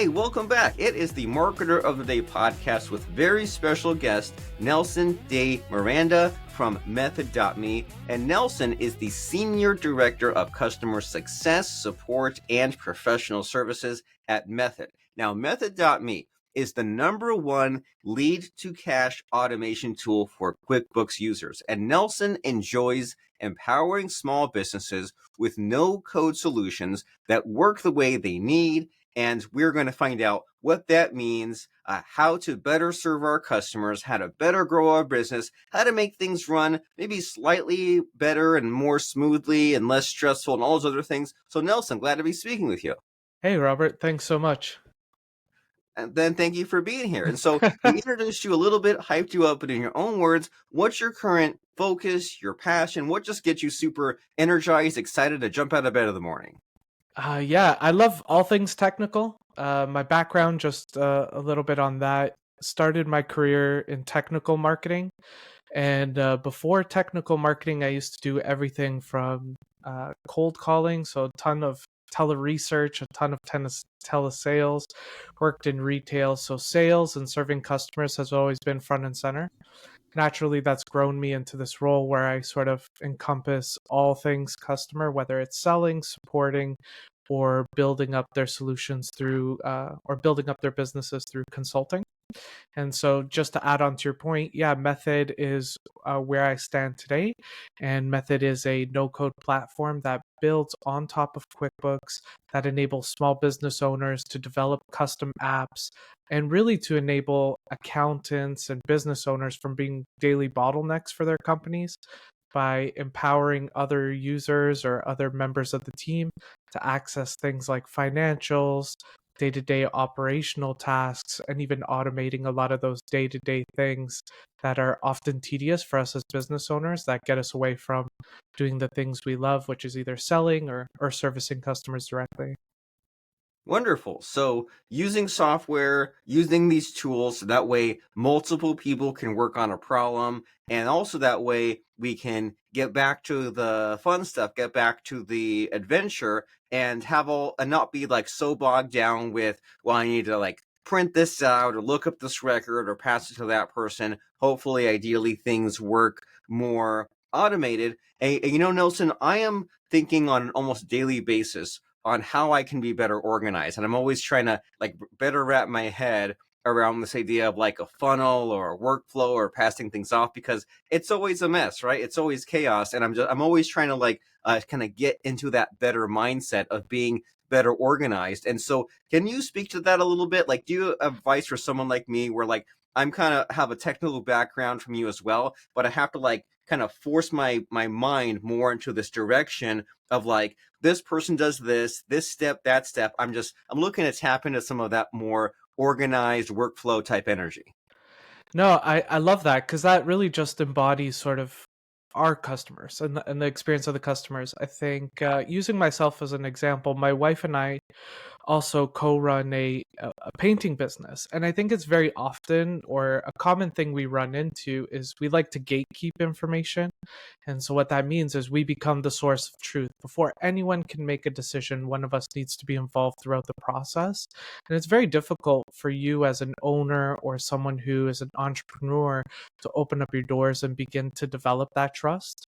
Hey, welcome back. It is the Marketer of the Day podcast with very special guest, Nelson de Miranda from Method.me. And Nelson is the Senior Director of Customer Success, Support, and Professional Services at Method. Now, Method.me is the #1 lead-to-cash automation tool for QuickBooks users. And Nelson enjoys empowering small businesses with no-code solutions that work the way they need. And we're going to find out what that means, how to better serve our customers, how to better grow our business, how to make things run maybe slightly better and more smoothly and less stressful and all those other things. So Nelson, glad to be speaking with you. Hey, Robert, thanks so much. And then thank you for being here. And so we introduced you a little bit, hyped you up, but in your own words, what's your current focus, your passion? What just gets you super energized, excited to jump out of bed in the morning? Yeah, I love all things technical. My background, just a little bit on that, started my career in technical marketing. And before technical marketing, I used to do everything from cold calling, so a ton of tele-research, a ton of telesales, worked in retail. So sales and serving customers has always been front and center. Naturally, that's grown me into this role where I sort of encompass all things customer, whether it's selling, supporting, or building up their solutions through, or building up their businesses through consulting. And so, just to add on to your point, yeah, Method is where I stand today. And Method is a no code platform that builds on top of QuickBooks that enables small business owners to develop custom apps and really to enable accountants and business owners from being daily bottlenecks for their companies by empowering other users or other members of the team to access things like financials, day-to-day operational tasks, and even automating a lot of those day-to-day things that are often tedious for us as business owners that get us away from doing the things we love, which is either selling or servicing customers directly. Wonderful. So using software, using these tools, so that way multiple people can work on a problem. And also that way we can get back to the fun stuff, get back to the adventure and and not be like so bogged down with, well, I need to like print this out or look up this record or pass it to that person. Hopefully, ideally, things work more automated. And Nelson, I am thinking on an almost daily basis on how I can be better organized. And I'm always trying to like better wrap my head around this idea of like a funnel or a workflow or passing things off because it's always a mess, right? It's always chaos. And I'm always trying to like kind of get into that better mindset of being better organized. And so can you speak to that a little bit? Like, do you have advice for someone like me where like I'm kind of have a technical background from you as well, but I have to like kind of force my mind more into this direction of like, this person does this step, that step. I'm looking to tap into some of that more organized workflow type energy. No, I love that because that really just embodies sort of our customers and the experience of the customers. I think using myself as an example, my wife and I also co-run a painting business, and I think it's very often or a common thing we run into is we like to gatekeep information. And so what that means is we become the source of truth. Before anyone can make a decision, one of us needs to be involved throughout the process. And it's very difficult for you as an owner or someone who is an entrepreneur to open up your doors and begin to develop that trust.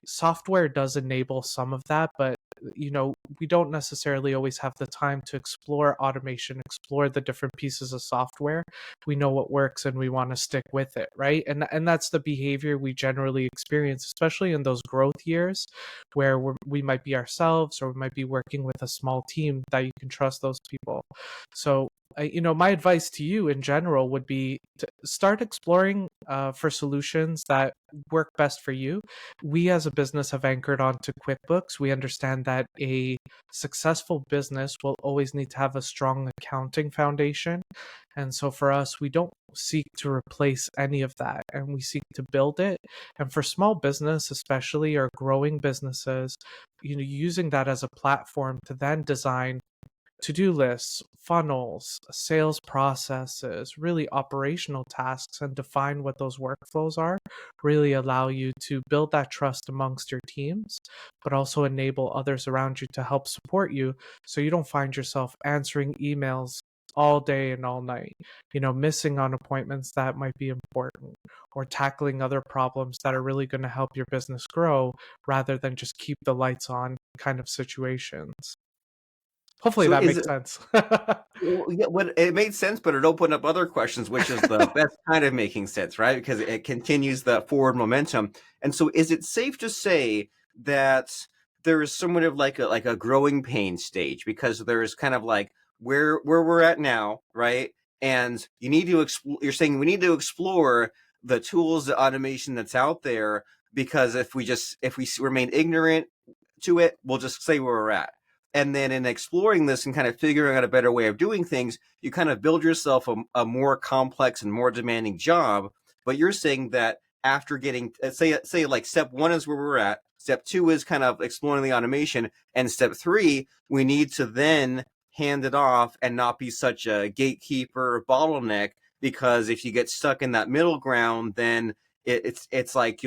Software does enable some of that, but we don't necessarily always have the time to explore automation, explore the different pieces of software. We know what works and we want to stick with it, right? And that's the behavior we generally experience, especially in those growth years where we might be ourselves or we might be working with a small team that you can trust those people. So my advice to you in general would be to start exploring for solutions that work best for you. We as a business have anchored onto QuickBooks. We understand that a successful business will always need to have a strong accounting foundation. And so for us, we don't seek to replace any of that and we seek to build it. And for small business, especially or growing businesses, using that as a platform to then design to-do lists, funnels, sales processes, really operational tasks, and define what those workflows are, really allow you to build that trust amongst your teams, but also enable others around you to help support you so you don't find yourself answering emails all day and all night, missing on appointments that might be important, or tackling other problems that are really going to help your business grow rather than just keep the lights on kind of situations. Hopefully So that is makes it sense. well, yeah, what it made sense, but it opened up other questions, which is the best kind of making sense, right? Because it continues the forward momentum. And so, is it safe to say that there is somewhat of like a growing pain stage? Because there's kind of like where we're at now, right? And you need to explore. You're saying we need to explore the tools, the automation that's out there, because if we remain ignorant to it, we'll just stay where we're at. And then in exploring this and kind of figuring out a better way of doing things, you kind of build yourself a more complex and more demanding job. But you're saying that after getting, say like step one is where we're at, step two is kind of exploring the automation, and step three, we need to then hand it off and not be such a gatekeeper or bottleneck, because if you get stuck in that middle ground, then it's like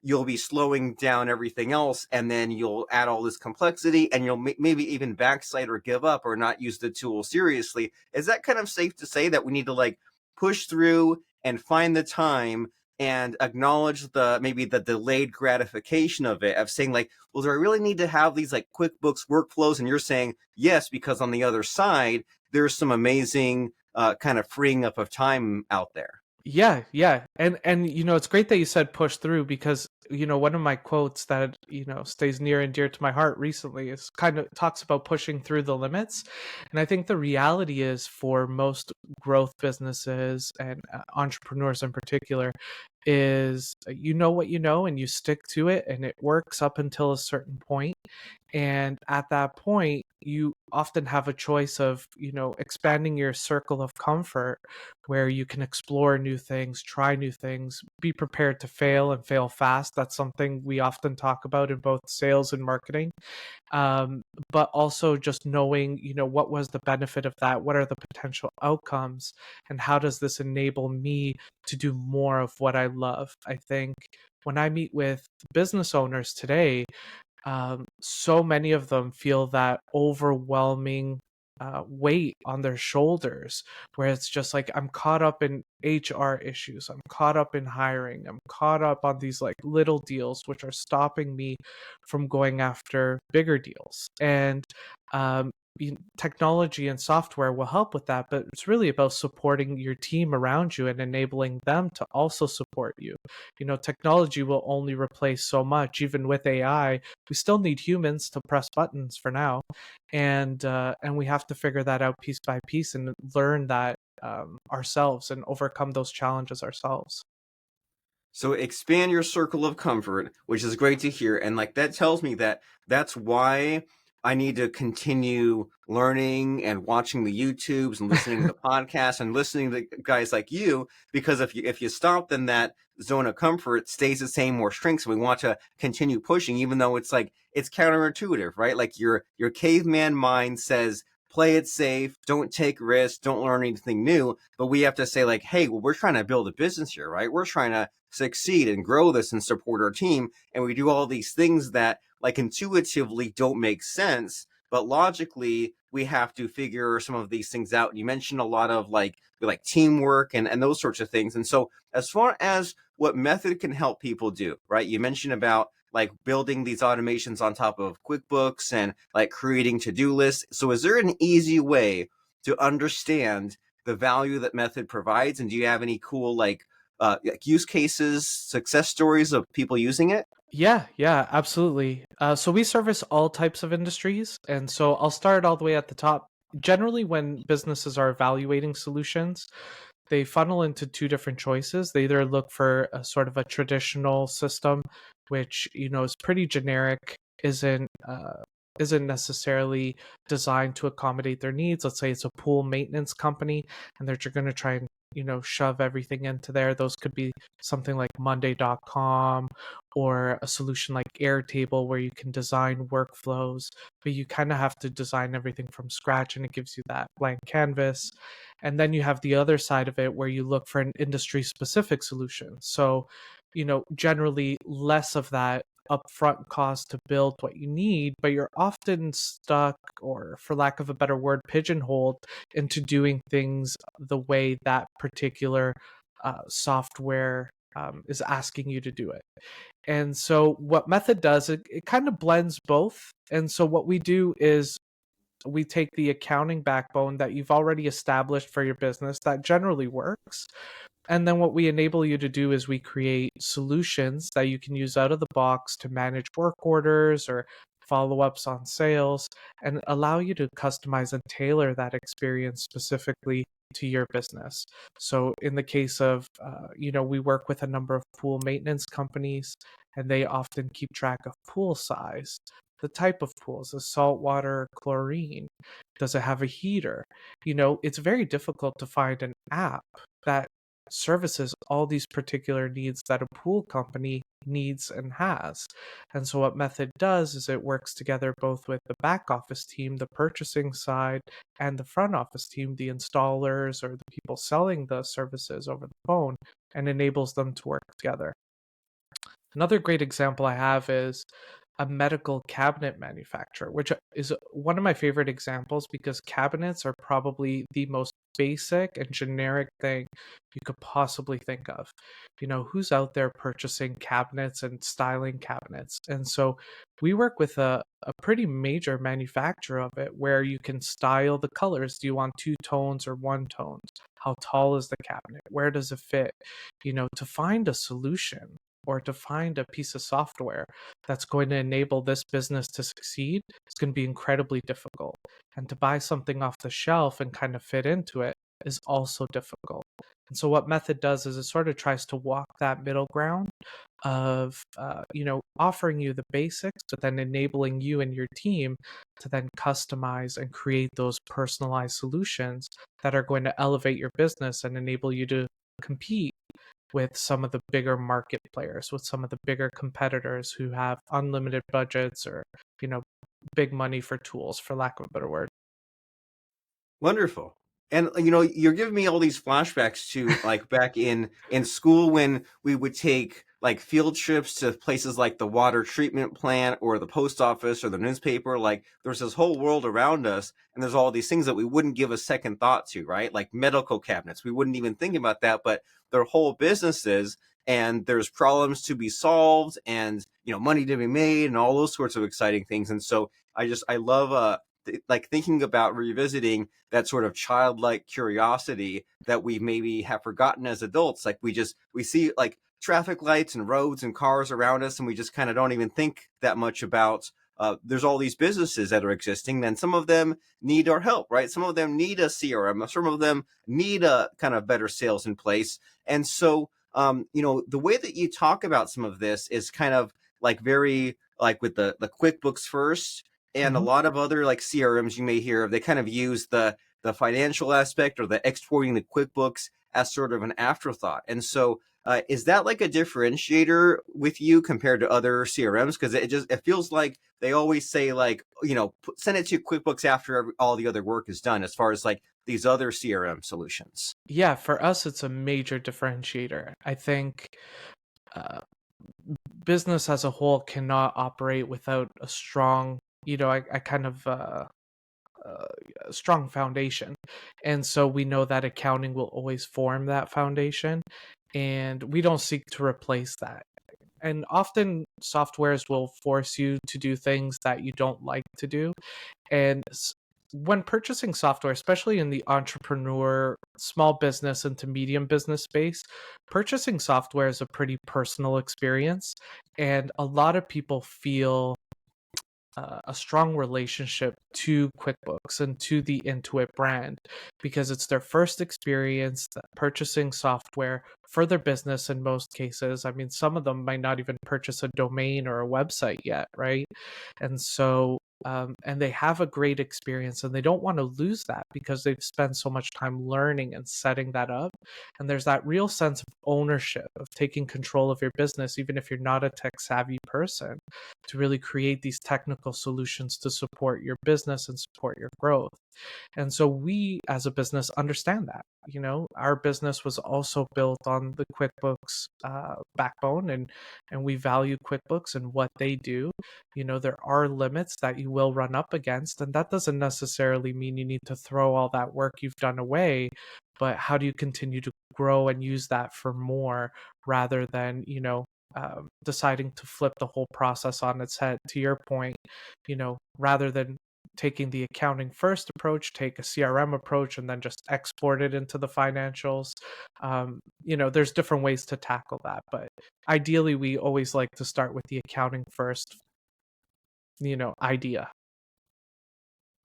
you'll be slowing down everything else, and then you'll add all this complexity, and you'll maybe even backslide or give up or not use the tool seriously. Is that kind of safe to say that we need to like push through and find the time and acknowledge the maybe the delayed gratification of it, of saying like, well, do I really need to have these like QuickBooks workflows? And you're saying yes, because on the other side there's some amazing kind of freeing up of time out there. Yeah, yeah. And it's great that you said push through, because one of my quotes that stays near and dear to my heart recently is kind of talks about pushing through the limits. And I think the reality is, for most growth businesses and entrepreneurs in particular, is you know what you know and you stick to it, and it works up until a certain point. And at that point, you often have a choice of, expanding your circle of comfort, where you can explore new things, try new things, be prepared to fail and fail fast. That's something we often talk about in both sales and marketing. um, but also just knowing, what was the benefit of that? What are the potential outcomes? And how does this enable me to do more of what I love? I think when I meet with business owners today, so many of them feel that overwhelming weight on their shoulders, where it's just like, I'm caught up in HR issues, I'm caught up in hiring, I'm caught up on these like little deals, which are stopping me from going after bigger deals. And um, technology and software will help with that, but it's really about supporting your team around you and enabling them to also support you. Technology will only replace so much. Even with AI, we still need humans to press buttons for now, and we have to figure that out piece by piece and learn that ourselves and overcome those challenges ourselves. So expand your circle of comfort, which is great to hear. And like that tells me that that's why I need to continue learning and watching the YouTubes and listening to the podcasts and listening to guys like you. Because if you stop, then that zone of comfort stays the same or shrinks. And we want to continue pushing, even though it's like it's counterintuitive, right? Like your caveman mind says, play it safe, don't take risks, don't learn anything new. But we have to say like, hey, well, we're trying to build a business here, right? We're trying to succeed and grow this and support our team. And we do all these things that like intuitively don't make sense, but logically we have to figure some of these things out. You mentioned a lot of like teamwork and those sorts of things. And so as far as what method can help people do, right? You mentioned about like building these automations on top of QuickBooks and like creating to-do lists. So is there an easy way to understand the value that method provides? And do you have any cool like use cases, success stories of people using it? Yeah, yeah, absolutely. So we service all types of industries. And so I'll start all the way at the top. Generally, when businesses are evaluating solutions, they funnel into two different choices. They either look for a sort of a traditional system, which is pretty generic, isn't isn't necessarily designed to accommodate their needs. Let's say it's a pool maintenance company, and they're going to try and shove everything into there. Those could be something like Monday.com, or a solution like Airtable, where you can design workflows, but you kind of have to design everything from scratch, and it gives you that blank canvas. And then you have the other side of it, where you look for an industry specific solution. So, generally less of that upfront cost to build what you need, but you're often stuck, or for lack of a better word, pigeonholed into doing things the way that particular software is asking you to do it. And so what Method does, it kind of blends both. And so what we do is we take the accounting backbone that you've already established for your business that generally works, and then what we enable you to do is we create solutions that you can use out of the box to manage work orders or follow ups on sales, and allow you to customize and tailor that experience specifically to your business. So, in the case of, we work with a number of pool maintenance companies, and they often keep track of pool size. The type of pools, is saltwater, chlorine? Does it have a heater? It's very difficult to find an app that services all these particular needs that a pool company needs and has. And so what Method does is it works together both with the back office team, the purchasing side, and the front office team, the installers or the people selling the services over the phone, and enables them to work together. Another great example I have is a medical cabinet manufacturer, which is one of my favorite examples because cabinets are probably the most basic and generic thing you could possibly think of. Who's out there purchasing cabinets and styling cabinets? And so we work with a pretty major manufacturer of it where you can style the colors. Do you want two tones or one tone? How tall is the cabinet? Where does it fit? To find a solution or to find a piece of software that's going to enable this business to succeed, it's going to be incredibly difficult. And to buy something off the shelf and kind of fit into it is also difficult. And so what Method does is it sort of tries to walk that middle ground of, offering you the basics, but then enabling you and your team to then customize and create those personalized solutions that are going to elevate your business and enable you to compete with some of the bigger market players, with some of the bigger competitors who have unlimited budgets or, you know, big money for tools, for lack of a better word. Wonderful. And you're giving me all these flashbacks to like back in school when we would take like field trips to places like the water treatment plant or the post office or the newspaper. Like there's this whole world around us, and there's all these things that we wouldn't give a second thought to, right? Like medical cabinets. We wouldn't even think about that, but they're whole businesses, and there's problems to be solved, and money to be made, and all those sorts of exciting things. And so I love like thinking about revisiting that sort of childlike curiosity that we maybe have forgotten as adults. Like we see like traffic lights and roads and cars around us, and we just kind of don't even think that much about there's all these businesses that are existing, and some of them need our help, right? Some of them need a CRM, some of them need a kind of better sales in place. And so the way that you talk about some of this is kind of like very like with the QuickBooks first, and a Mhm. lot of other like CRMs you may hear of, they kind of use the financial aspect or the exporting the QuickBooks as sort of an afterthought. And so is that like a differentiator with you compared to other CRMs? Because it feels like they always say like, send it to QuickBooks after all the other work is done, as far as like these other CRM solutions. Yeah, for us, it's a major differentiator. I think uh, business as a whole cannot operate without a strong, I kind of a strong foundation. And so we know that accounting will always form that foundation, and we don't seek to replace that. And often softwares will force you to do things that you don't like to do. And when purchasing software, especially in the entrepreneur, small business, and to medium business space, purchasing software is a pretty personal experience. And a lot of people feel a strong relationship to QuickBooks and to the Intuit brand because it's their first experience purchasing software for their business in most cases. I mean, some of them might not even purchase a domain or a website yet, right? And so, and they have a great experience and they don't want to lose that because they've spent so much time learning and setting that up. And there's that real sense of ownership, of taking control of your business, even if you're not a tech savvy person, to really create these technical solutions to support your business and support your growth. And so we as a business understand that. Our business was also built on the QuickBooks backbone, and we value QuickBooks and what they do. There are limits that you will run up against, and that doesn't necessarily mean you need to throw all that work you've done away. But how do you continue to grow and use that for more, rather than deciding to flip the whole process on its head? To your point, rather than taking the accounting first approach, take a CRM approach, and then just export it into the financials. There's different ways to tackle that, but ideally we always like to start with the accounting first idea.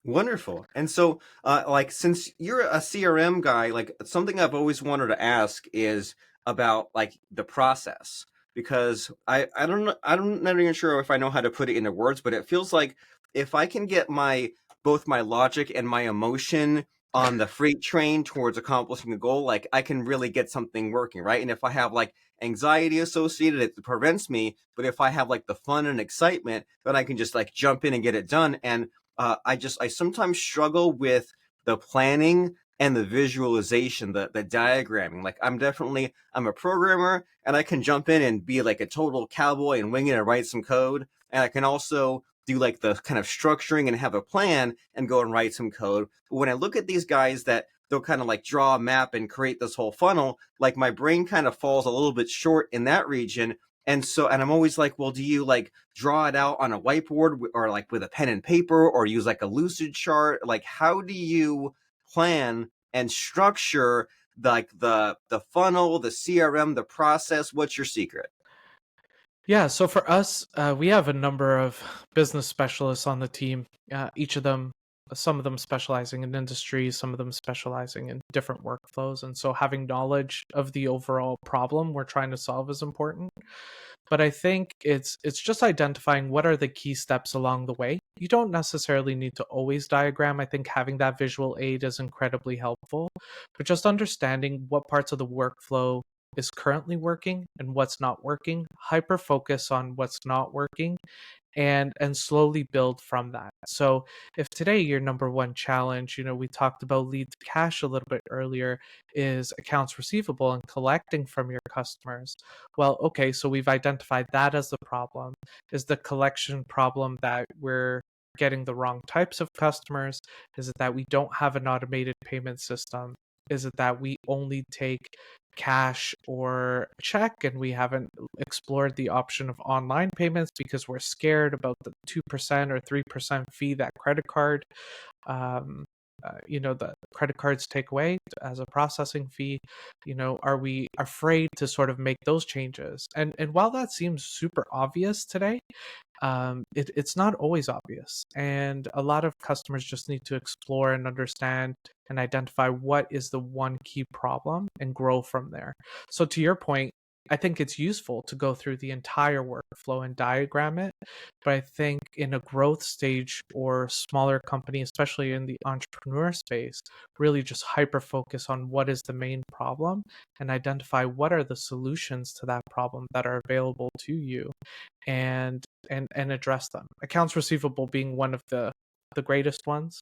Wonderful. And so, like, since you're a CRM guy, like, something I've always wanted to ask is about like the process, because I don't know, I'm not even sure if I know how to put it into words, but it feels like if I can get my both my logic and my emotion on the freight train towards accomplishing a goal, like I can really get something working, right? And if I have like anxiety associated, it prevents me. But if I have like the fun and excitement, then I can just like jump in and get it done. And I sometimes struggle with the planning and the visualization, the diagramming. Like I'm a programmer, and I can jump in and be like a total cowboy and wing it and write some code. And I can also do like the kind of structuring and have a plan and go and write some code. But when I look at these guys that they'll kind of like draw a map and create this whole funnel, like my brain kind of falls a little bit short in that region. And I'm always like, well, do you like draw it out on a whiteboard or like with a pen and paper, or use like a lucid chart? Like, how do you plan and structure like the funnel, the CRM, the process? What's your secret? Yeah, so for us, we have a number of business specialists on the team. Each of them, some of them specializing in industry, some of them specializing in different workflows. And so having knowledge of the overall problem we're trying to solve is important. But I think it's just identifying what are the key steps along the way. You don't necessarily need to always diagram. I think having that visual aid is incredibly helpful, but just understanding what parts of the workflow is currently working and what's not working, hyper focus on what's not working, and slowly build from that. So if today your number one challenge, we talked about lead to cash a little bit earlier, is accounts receivable and collecting from your customers. Well, okay, so we've identified that as the problem. Is the collection problem that we're getting the wrong types of customers? Is it that we don't have an automated payment system? Is it that we only take cash or check and we haven't explored the option of online payments because we're scared about the 2% or 3% fee that credit card um, the credit cards take away as a processing fee? Are we afraid to sort of make those changes? And while that seems super obvious today, it's not always obvious. And a lot of customers just need to explore and understand and identify what is the one key problem and grow from there. So, to your point, I think it's useful to go through the entire workflow and diagram it. But I think in a growth stage or smaller company, especially in the entrepreneur space, really just hyper focus on what is the main problem and identify what are the solutions to that problem that are available to you, and address them. Accounts receivable being one of the greatest ones.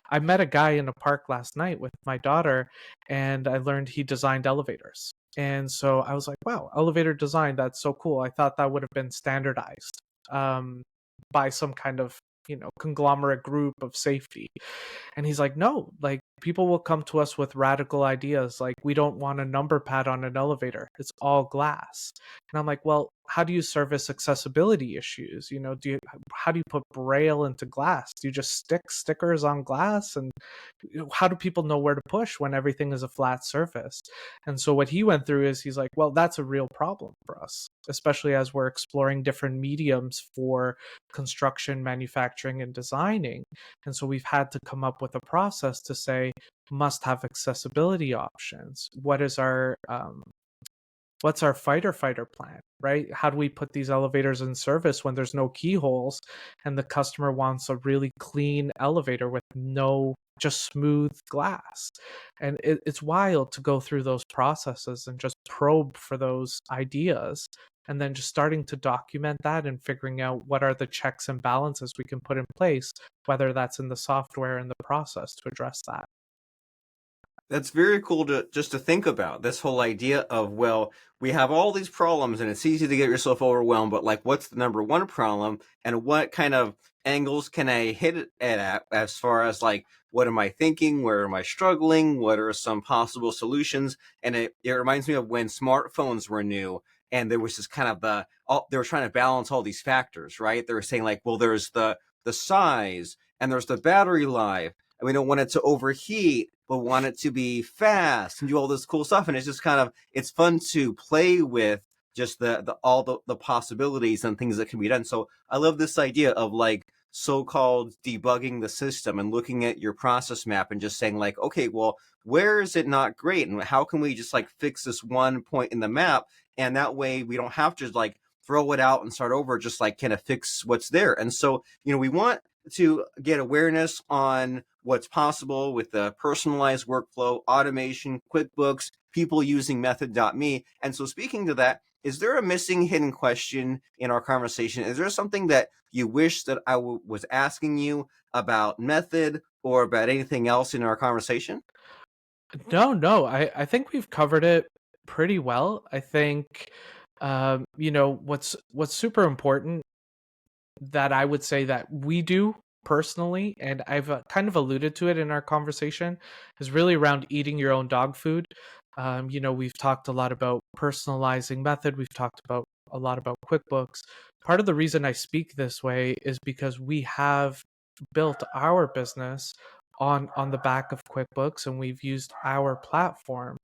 I met a guy in a park last night with my daughter, and I learned he designed elevators. And so I was like, wow, elevator design, that's so cool. I thought that would have been standardized by some kind of conglomerate group of safety. And he's like, no, like people will come to us with radical ideas. Like, we don't want a number pad on an elevator, it's all glass. And I'm like, well, how do you service accessibility issues? How do you put braille into glass? Do you just stick stickers on glass? And how do people know where to push when everything is a flat surface? And so what he went through is, he's like, well, that's a real problem for us, especially as we're exploring different mediums for construction, manufacturing, and designing. And so we've had to come up with a process to say, must have accessibility options. What's our fighter plan, right? How do we put these elevators in service when there's no keyholes and the customer wants a really clean elevator with no, just smooth glass? And it's wild to go through those processes and just probe for those ideas and then just starting to document that and figuring out what are the checks and balances we can put in place, whether that's in the software and the process to address that. That's very cool to just to think about this whole idea of, well, we have all these problems and it's easy to get yourself overwhelmed, but like, what's the number one problem and what kind of angles can I hit it at as far as like, what am I thinking? Where am I struggling? What are some possible solutions? And it reminds me of when smartphones were new and there was this kind of they were trying to balance all these factors, right? They were saying like, well, there's the size and there's the battery life and we don't want it to overheat, but want it to be fast and do all this cool stuff. And it's just kind of it's fun to play with just the all the possibilities and things that can be done. So I love this idea of like so-called debugging the system and looking at your process map and just saying like, okay, well, where is it not great? And how can we just like fix this one point in the map? And that way we don't have to like throw it out and start over, just like kind of fix what's there. And so, we want to get awareness on what's possible with the personalized workflow, automation, QuickBooks, people using method.me. And so speaking to that, is there a missing hidden question in our conversation? Is there something that you wish that was asking you about method or about anything else in our conversation? No, I think we've covered it pretty well. I think, what's super important that I would say that we do personally, and I've kind of alluded to it in our conversation, is really around eating your own dog food. We've talked a lot about personalizing method. We've talked about a lot about QuickBooks. Part of the reason I speak this way is because we have built our business on the back of QuickBooks, and we've used our platform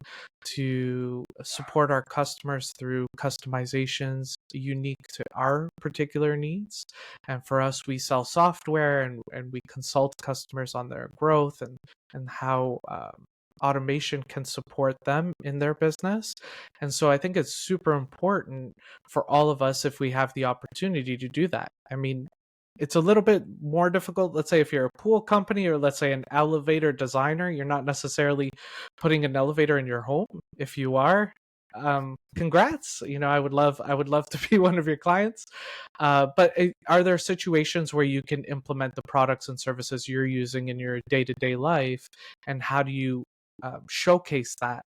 to support our customers through customizations unique to our particular needs. And for us, we sell software, and we consult customers on their growth and how automation can support them in their business. And so I think it's super important for all of us, if we have the opportunity to do that. I mean, it's a little bit more difficult. Let's say if you're a pool company, or let's say an elevator designer, you're not necessarily putting an elevator in your home. If you are, congrats. I would love to be one of your clients. But are there situations where you can implement the products and services you're using in your day-to-day life, and how do you showcase that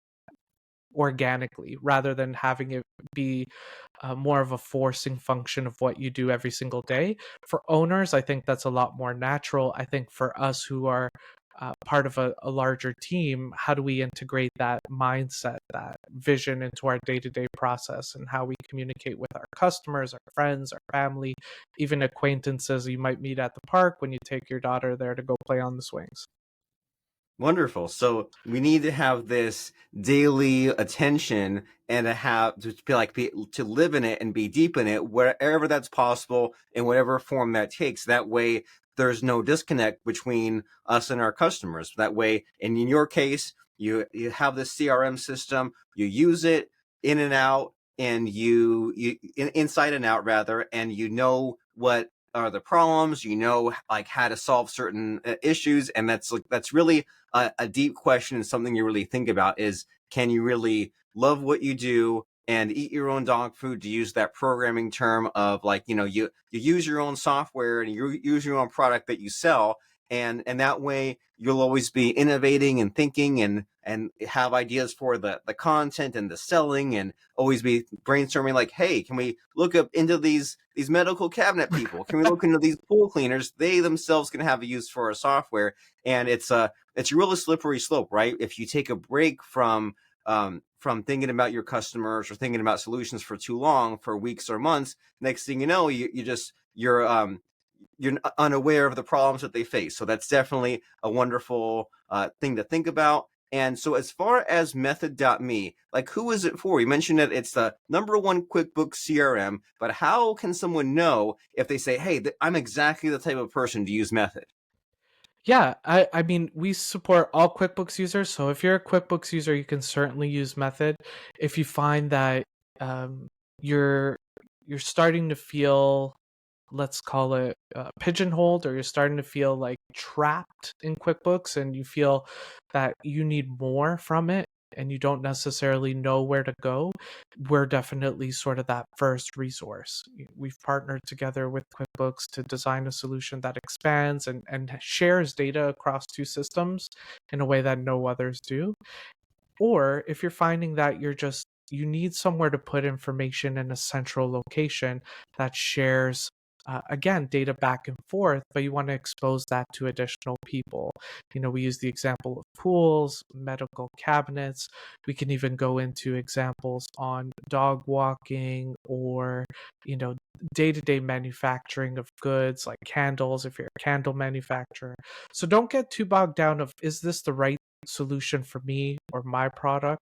organically rather than having it be more of a forcing function of what you do every single day? For owners, I think that's a lot more natural. I think for us who are part of a larger team, how do we integrate that mindset, that vision into our day-to-day process, and how we communicate with our customers, our friends, our family, even acquaintances you might meet at the park when you take your daughter there to go play on the swings? Wonderful. So we need to have this daily attention and to be like to live in it and be deep in it wherever that's possible in whatever form that takes. That way there's no disconnect between us and our customers. That way, and in your case, you have this CRM system, you use it in and out, and inside and out rather, and you know what are the problems, like how to solve certain issues. And that's really a deep question, and something you really think about is, can you really love what you do and eat your own dog food, to use that programming term of like, you use your own software and you use your own product that you sell, and that way you'll always be innovating and thinking and have ideas for the content and the selling, and always be brainstorming like, hey, can we look up into these medical cabinet people? Can we look into these pool cleaners? They themselves can have a use for our software. And it's a really slippery slope, right? If you take a break from thinking about your customers or thinking about solutions for too long, for weeks or months, next thing you know, you're unaware of the problems that they face. So that's definitely a wonderful thing to think about. And so as far as method.me, like, who is it for? You mentioned that it's the number one QuickBooks CRM, but how can someone know if they say, hey, I'm exactly the type of person to use Method? Yeah, I mean, we support all QuickBooks users. So if you're a QuickBooks user, you can certainly use Method. If you find that um, you're you're starting to feel, let's call it pigeonholed, or you're starting to feel like trapped in QuickBooks, and you feel that you need more from it, and you don't necessarily know where to go, we're definitely sort of that first resource. We've partnered together with QuickBooks to design a solution that expands and shares data across two systems in a way that no others do. Or if you're finding that you need somewhere to put information in a central location that shares, again, data back and forth, but you want to expose that to additional people. We use the example of pools, medical cabinets. We can even go into examples on dog walking or, you know, day-to-day manufacturing of goods like candles if you're a candle manufacturer. So don't get too bogged down of, is this the right solution for me or my product?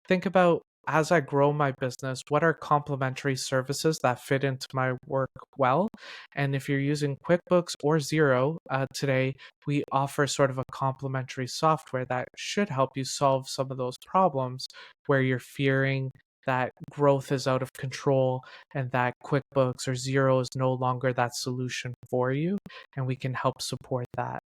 Think about, as I grow my business, what are complementary services that fit into my work well? And if you're using QuickBooks or Xero today, we offer sort of a complementary software that should help you solve some of those problems where you're fearing that growth is out of control and that QuickBooks or Xero is no longer that solution for you. And we can help support that.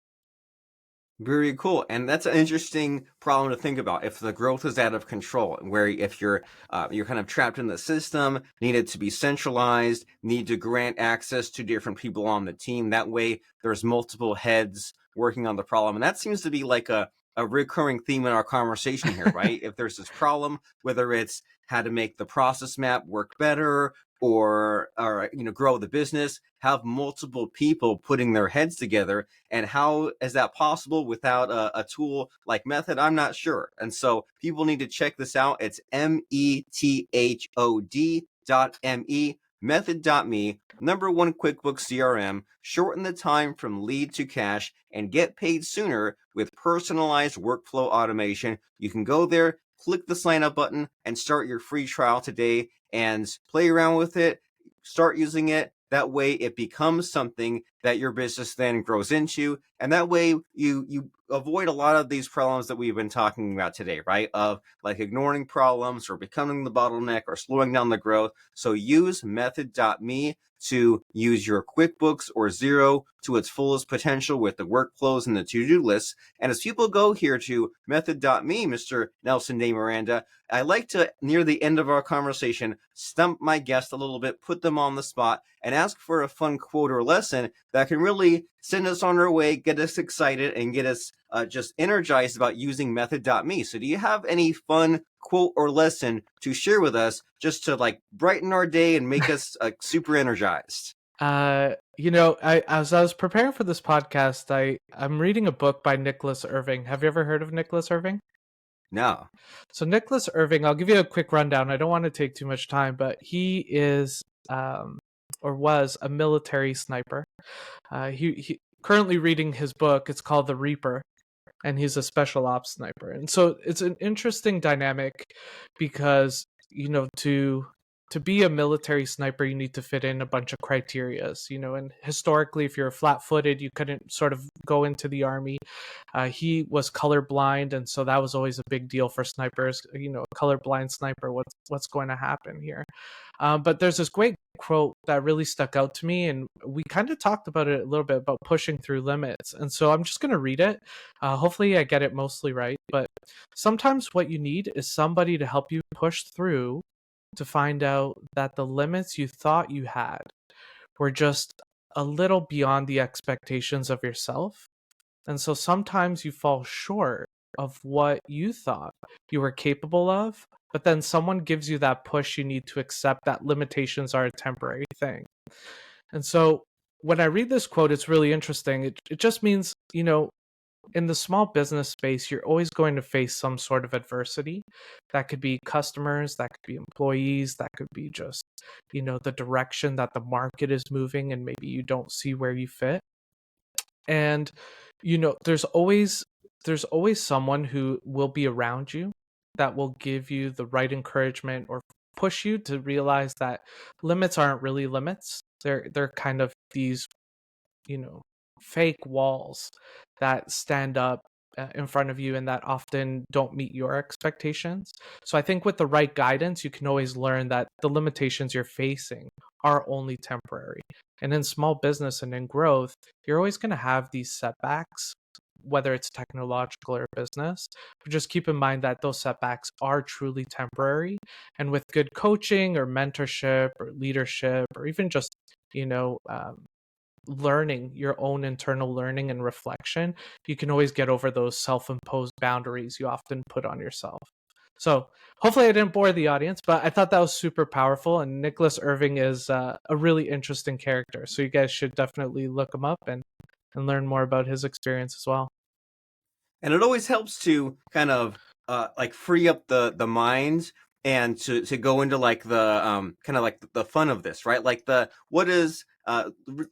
Very cool. And that's an interesting problem to think about. If the growth is out of control, where if you're kind of trapped in the system, need it to be centralized, need to grant access to different people on the team. That way there's multiple heads working on the problem. And that seems to be like a recurring theme in our conversation here, right? If there's this problem, whether it's how to make the process map work better or grow the business, have multiple people putting their heads together. And how is that possible without a tool like Method? I'm not sure. And so people need to check this out. It's method.me, method.me, #1 QuickBooks CRM. Shorten the time from lead to cash and get paid sooner with personalized workflow automation. You can go there, click the sign up button, and start your free trial today and play around with it. Start using it. That way it becomes something that your business then grows into. And that way you avoid a lot of these problems that we've been talking about today, right? Of like ignoring problems or becoming the bottleneck or slowing down the growth. So use method.me to use your QuickBooks or Xero to its fullest potential with the workflows and the to-do lists. And as people go here to method.me, Mr. Nelson de Miranda, I like to, near the end of our conversation, stump my guest a little bit, put them on the spot, and ask for a fun quote or lesson that can really send us on our way, get us excited, and get us just energized about using method.me. So do you have any fun quote or lesson to share with us just to like brighten our day and make us super energized? As I was preparing for this podcast, I'm reading a book by Nicholas Irving. Have you ever heard of Nicholas Irving? No. So Nicholas Irving, I'll give you a quick rundown. I don't want to take too much time, but he is or was a military sniper. He currently reading his book. It's called The Reaper, and he's a special ops sniper. And so it's an interesting dynamic because to be a military sniper, you need to fit in a bunch of criterias, and historically, if you're flat-footed, you couldn't sort of go into the army. He was colorblind, and so that was always a big deal for snipers. A colorblind sniper, what's going to happen here? But there's this great quote that really stuck out to me, and we kind of talked about it a little bit about pushing through limits. And so I'm just going to read it. Hopefully, I get it mostly right. But sometimes what you need is somebody to help you push through to find out that the limits you thought you had were just a little beyond the expectations of yourself. And so sometimes you fall short of what you thought you were capable of, but then someone gives you that push you need to accept that limitations are a temporary thing. And so when I read this quote, it's really interesting. It just means, in the small business space, you're always going to face some sort of adversity. That could be customers, that could be employees, that could be just, the direction that the market is moving, and maybe you don't see where you fit. And there's always someone who will be around you that will give you the right encouragement or push you to realize that limits aren't really limits. They're kind of these, you know, fake walls that stand up in front of you and that often don't meet your expectations. So I think with the right guidance, you can always learn that the limitations you're facing are only temporary. And in small business and in growth, you're always going to have these setbacks whether it's technological or business. But just keep in mind that those setbacks are truly temporary. And with good coaching or mentorship or leadership, or even just, you know, learning, your own internal learning and reflection, you can always get over those self-imposed boundaries you often put on yourself. So hopefully I didn't bore the audience, but I thought that was super powerful. And Nicholas Irving is a really interesting character. So you guys should definitely look him up and learn more about his experience as well. And it always helps to kind of like free up the mind and to go into like the kind of like the fun of this, right? Like the what does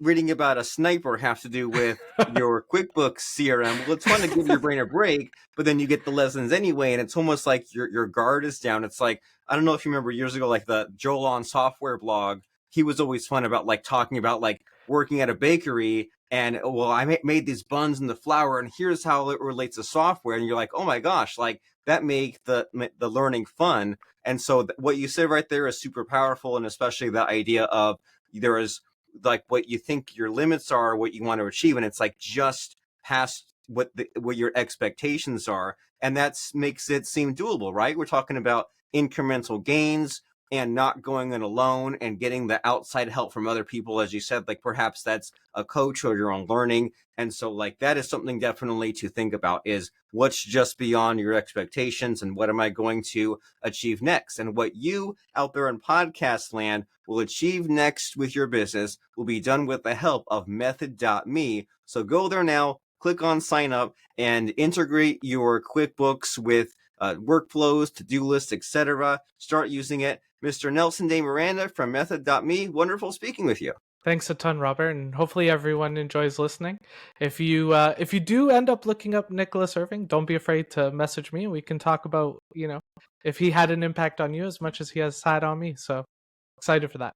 reading about a sniper have to do with your QuickBooks CRM? Well, it's fun to give your brain a break, but then you get the lessons anyway, and it's almost like your guard is down. It's like, I don't know if you remember years ago, like the Joel on Software blog. He was always fun about like talking about like working at a bakery, and well, I made these buns in the flour, and here's how it relates to software. And you're like, oh my gosh, like that make the learning fun. And so what you said right there is super powerful, and especially the idea of there is like what you think your limits are, what you want to achieve, and it's like just past what your expectations are, and that makes it seem doable, right? We're talking about incremental gains and not going it alone and getting the outside help from other people, as you said, like perhaps that's a coach or your own learning. And so like that is something definitely to think about, is what's just beyond your expectations and what am I going to achieve next. And what you out there in podcast land will achieve next with your business will be done with the help of method.me. So go there now, click on sign up, and integrate your QuickBooks with workflows, to-do lists, etc. Start using it. Mr. Nelson de Miranda from method.me, wonderful speaking with you. Thanks a ton, Robert, and hopefully everyone enjoys listening. If you do end up looking up Nicholas Irving, don't be afraid to message me. We can talk about, if he had an impact on you as much as he has had on me. So excited for that.